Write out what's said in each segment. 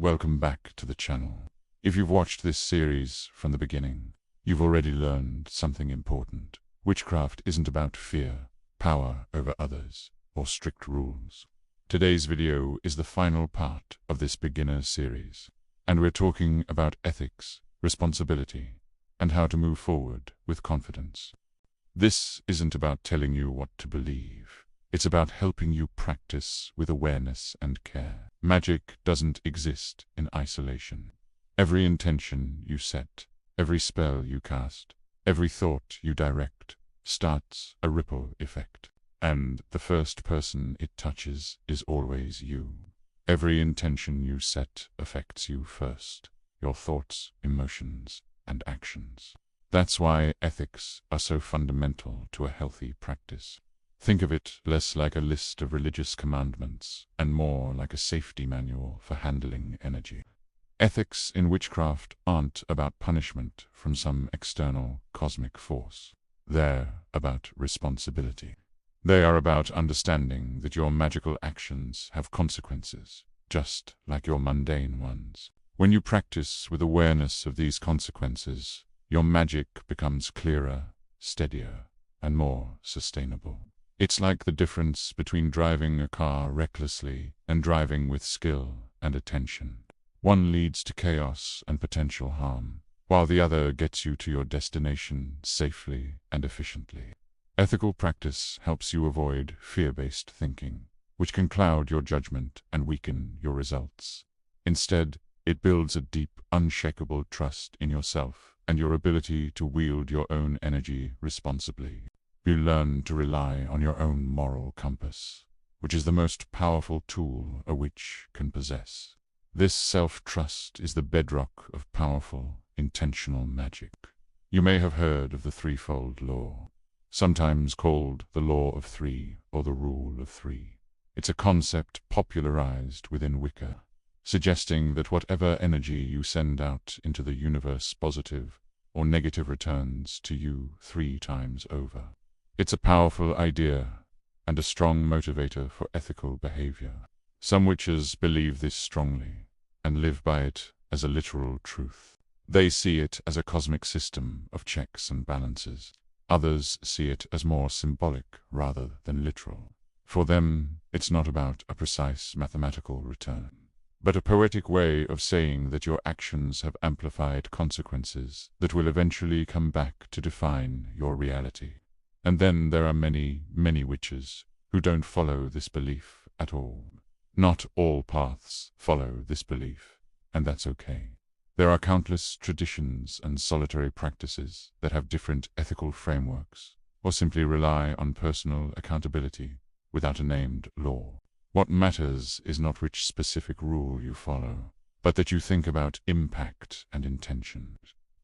welcome back to the channel. If you've watched this series from the beginning, you've already learned something important. Witchcraft isn't about fear, power over others, or strict rules. Today's video is the final part of this beginner series, and we're talking about ethics, responsibility, and how to move forward with confidence. This isn't about telling you what to believe. It's about helping you practice with awareness and care. Magic doesn't exist in isolation. Every intention you set, every spell you cast, every thought you direct, starts a ripple effect. And the first person it touches is always you. Every intention you set affects you first, your thoughts, emotions, and actions. That's why ethics are so fundamental to a healthy practice. Think of it less like a list of religious commandments and more like a safety manual for handling energy. Ethics in witchcraft aren't about punishment from some external cosmic force. They're about responsibility. They are about understanding that your magical actions have consequences, just like your mundane ones. When you practice with awareness of these consequences, your magic becomes clearer, steadier, and more sustainable. It's like the difference between driving a car recklessly and driving with skill and attention. One leads to chaos and potential harm, while the other gets you to your destination safely and efficiently. Ethical practice helps you avoid fear-based thinking, which can cloud your judgment and weaken your results. Instead, it builds a deep, unshakable trust in yourself and your ability to wield your own energy responsibly. You learn to rely on your own moral compass, which is the most powerful tool a witch can possess. This self-trust is the bedrock of powerful, intentional magic. You may have heard of the threefold law, sometimes called the Law of Three or the Rule of Three. It's a concept popularized within Wicca, suggesting that whatever energy you send out into the universe, positive or negative, returns to you 3 times over. It's a powerful idea and a strong motivator for ethical behavior. Some witches believe this strongly and live by it as a literal truth. They see it as a cosmic system of checks and balances. Others see it as more symbolic rather than literal. For them, it's not about a precise mathematical return, but a poetic way of saying that your actions have amplified consequences that will eventually come back to define your reality. And then there are many, many witches who don't follow this belief at all. Not all paths follow this belief, and that's okay. There are countless traditions and solitary practices that have different ethical frameworks, or simply rely on personal accountability without a named law. What matters is not which specific rule you follow, but that you think about impact and intention.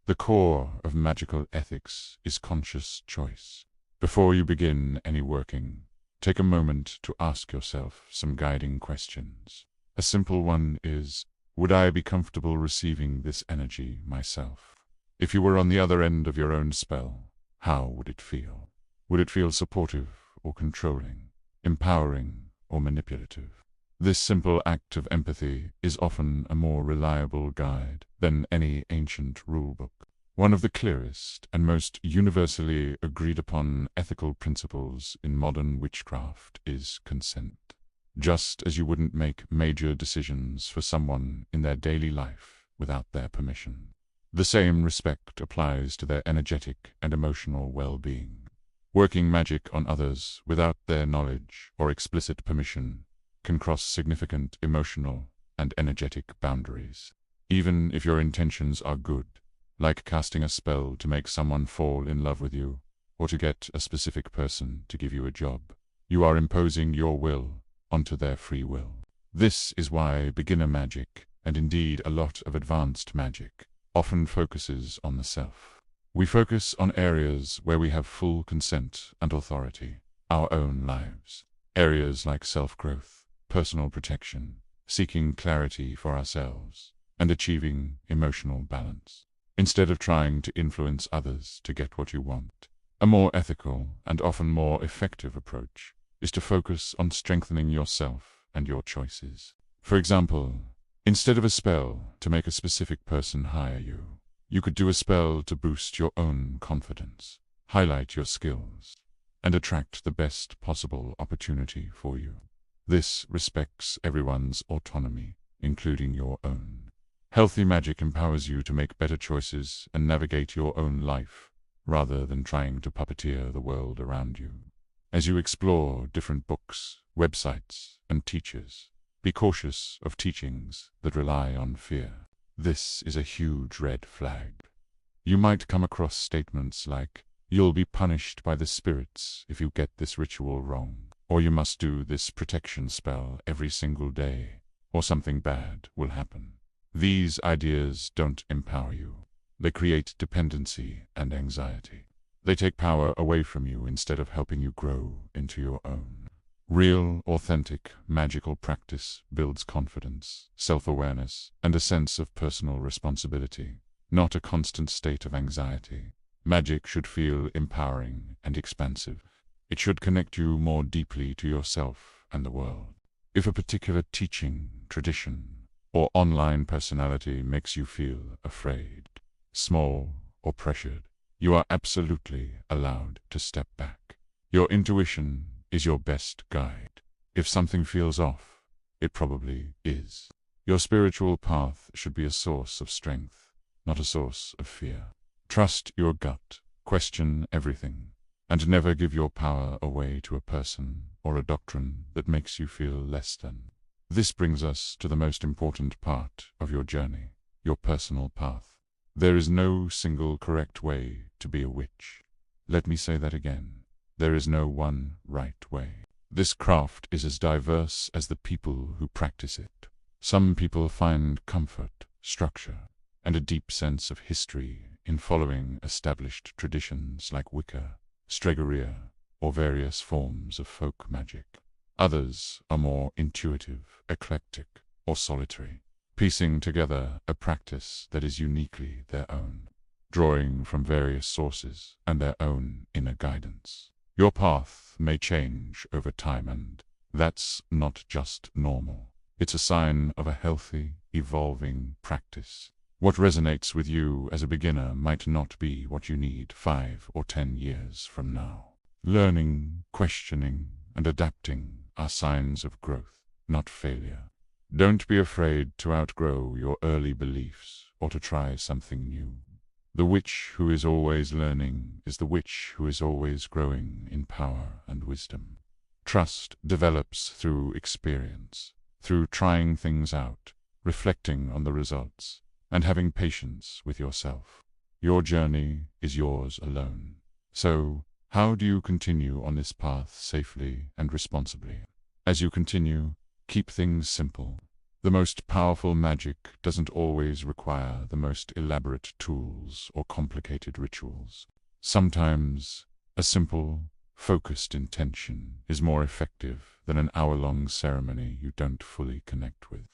The core of magical ethics is conscious choice. Before you begin any working, take a moment to ask yourself some guiding questions. A simple one is, would I be comfortable receiving this energy myself? If you were on the other end of your own spell, how would it feel? Would it feel supportive or controlling, empowering or manipulative? This simple act of empathy is often a more reliable guide than any ancient rulebook. One of the clearest and most universally agreed upon ethical principles in modern witchcraft is consent. Just as you wouldn't make major decisions for someone in their daily life without their permission, the same respect applies to their energetic and emotional well-being. Working magic on others without their knowledge or explicit permission can cross significant emotional and energetic boundaries. Even if your intentions are good, like casting a spell to make someone fall in love with you, or to get a specific person to give you a job, you are imposing your will onto their free will. This is why beginner magic, and indeed a lot of advanced magic, often focuses on the self. We focus on areas where we have full consent and authority, our own lives. Areas like self-growth, personal protection, seeking clarity for ourselves, and achieving emotional balance. Instead of trying to influence others to get what you want, a more ethical and often more effective approach is to focus on strengthening yourself and your choices. For example, Instead of a spell to make a specific person hire you, you could do a spell to boost your own confidence, highlight your skills, and attract the best possible opportunity for you. This respects everyone's autonomy, including your own. Healthy magic empowers you to make better choices and navigate your own life, rather than trying to puppeteer the world around you. As you explore different books, websites, and teachers, be cautious of teachings that rely on fear. This is a huge red flag. You might come across statements like, "You'll be punished by the spirits if you get this ritual wrong," or "You must do this protection spell every single day, or something bad will happen." These ideas don't empower you. They create dependency and anxiety. They take power away from you instead of helping you grow into your own. Real, authentic, magical practice builds confidence, self-awareness, and a sense of personal responsibility, not a constant state of anxiety. Magic should feel empowering and expansive. It should connect you more deeply to yourself and the world. If a particular teaching, tradition, or online personality makes you feel afraid, small, or pressured, you are absolutely allowed to step back. Your intuition is your best guide. If something feels off, it probably is. Your spiritual path should be a source of strength, not a source of fear. Trust your gut, question everything, and never give your power away to a person or a doctrine that makes you feel less than. This brings us to the most important part of your journey, your personal path. There is no single correct way to be a witch. Let me say that again. There is no one right way. This craft is as diverse as the people who practice it. Some people find comfort, structure, and a deep sense of history in following established traditions like Wicca, Stregoria, or various forms of folk magic. Others are more intuitive, eclectic, or solitary, piecing together a practice that is uniquely their own, drawing from various sources and their own inner guidance. Your path may change over time, and that's not just normal. It's a sign of a healthy, evolving practice. What resonates with you as a beginner might not be what you need 5 or 10 years from now. Learning, questioning, and adapting are signs of growth, not failure. Don't be afraid to outgrow your early beliefs or to try something new. The witch who is always learning is the witch who is always growing in power and wisdom. Trust develops through experience, through trying things out, reflecting on the results, and having patience with yourself. Your journey is yours alone. So, how do you continue on this path safely and responsibly? As you continue, keep things simple. The most powerful magic doesn't always require the most elaborate tools or complicated rituals. Sometimes, a simple, focused intention is more effective than an hour-long ceremony you don't fully connect with.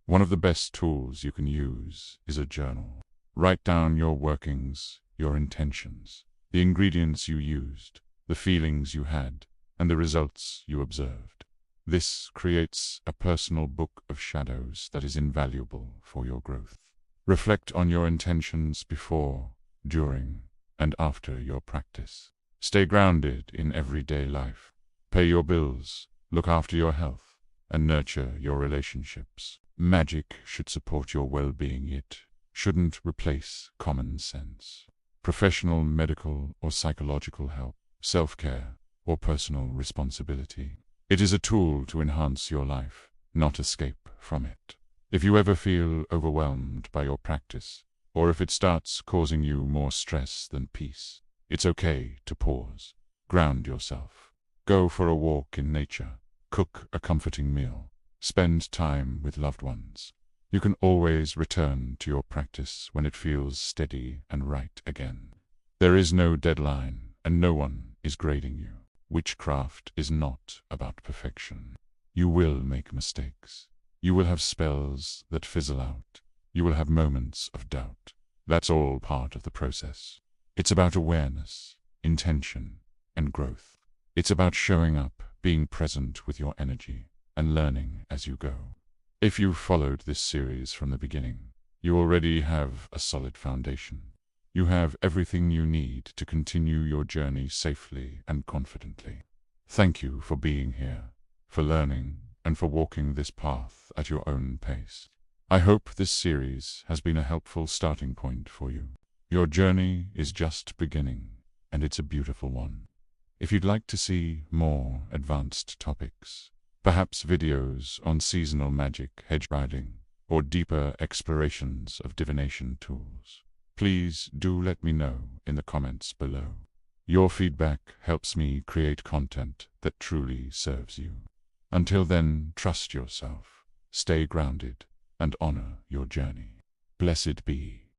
One of the best tools you can use is a journal. Write down your workings, your intentions, the ingredients you used, the feelings you had, and the results you observed. This creates a personal book of shadows that is invaluable for your growth. Reflect on your intentions before, during, and after your practice. Stay grounded in everyday life. Pay your bills, look after your health, and nurture your relationships. Magic should support your well-being. It shouldn't replace common sense. Professional medical or psychological help, self-care, or personal responsibility. It is a tool to enhance your life, not escape from it. If you ever feel overwhelmed by your practice, or if it starts causing you more stress than peace, it's okay to pause. Ground yourself. Go for a walk in nature. Cook a comforting meal. Spend time with loved ones. You can always return to your practice when it feels steady and right again. There is no deadline, and no one is grading you. Witchcraft is not about perfection. You will make mistakes. You will have spells that fizzle out. You will have moments of doubt. That's all part of the process. It's about awareness, intention, and growth. It's about showing up, being present with your energy, and learning as you go. If you've followed this series from the beginning, you already have a solid foundation. You have everything you need to continue your journey safely and confidently. Thank you for being here, for learning, and for walking this path at your own pace. I hope this series has been a helpful starting point for you. Your journey is just beginning, and it's a beautiful one. If you'd like to see more advanced topics, perhaps videos on seasonal magic, hedge riding, or deeper explorations of divination tools, please do let me know in the comments below. Your feedback helps me create content that truly serves you. Until then, trust yourself, stay grounded, and honor your journey. Blessed be.